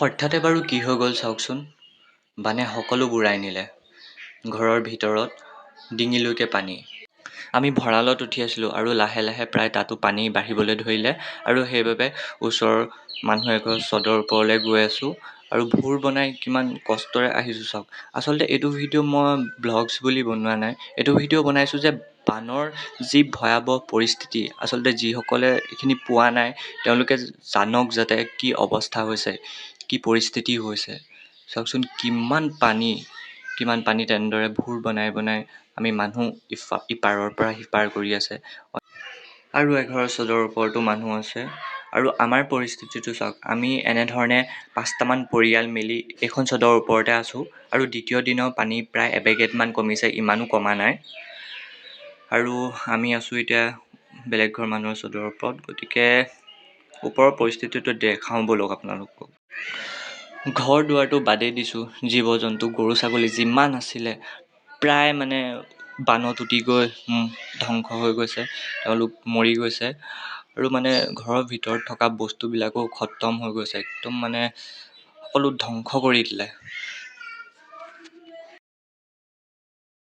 হঠাতে বাৰু কি হৈ গ'ল চাওকচোন। বানে সকলো বুৰাই নিলে। ঘৰৰ ভিতৰত ডিঙিলৈকে পানী। আমি ভঁৰালত উঠি আছিলোঁ আৰু লাহে লাহে প্ৰায় তাতো পানী বাঢ়িবলৈ ধৰিলে আৰু সেইবাবে ওচৰৰ মানুহ এঘৰ চদৰ ওপৰলৈ গৈ আছোঁ আৰু ভোৰ বনাই কিমান কষ্টৰে আহিছোঁ চাওক। আচলতে এইটো ভিডিঅ' মই ব্লগছ বুলি বনোৱা নাই, এইটো ভিডিঅ' বনাইছোঁ যে বানৰ যি ভয়াৱহ পৰিস্থিতি, আচলতে যিসকলে এইখিনি পোৱা নাই তেওঁলোকে জানক যাতে কি অৱস্থা হৈছে, কি পৰিস্থিতি হৈছে। চাওকচোন কিমান পানী তেনেদৰে ভোৰ বনাই বনাই আমি মানুহ ইপাৰৰ পৰা সিপাৰ কৰি আছে। আৰু এঘৰৰ চদৰ ওপৰতো মানুহ আছে। আৰু আমাৰ পৰিস্থিতিটো চাওক, আমি এনেধৰণে 5টামান পৰিয়াল মিলি এইখন চদৰ ওপৰতে আছোঁ আৰু দ্বিতীয় দিনৰ পানী প্ৰায় এবেগেটমান কমিছে, ইমানো কমা নাই। আৰু আমি আছোঁ এতিয়া বেলেগ ঘৰ মানুহৰ চদৰ ওপৰত। গতিকে ওপৰৰ পৰিস্থিতিটো দেখাওঁ ব'লক আপোনালোকক। ঘৰ দুৱাৰটো বাদেই দিছোঁ, জীৱ জন্তু গৰু ছাগলী যিমান আছিলে প্ৰায় মানে বানত উটি গৈ ধ্বংস হৈ গৈছে, তেওঁলোক মৰি গৈছে। আৰু মানে ঘৰৰ ভিতৰত থকা বস্তুবিলাকো খতম হৈ গৈছে, একদম মানে সকলো ধ্বংস কৰি দিলে।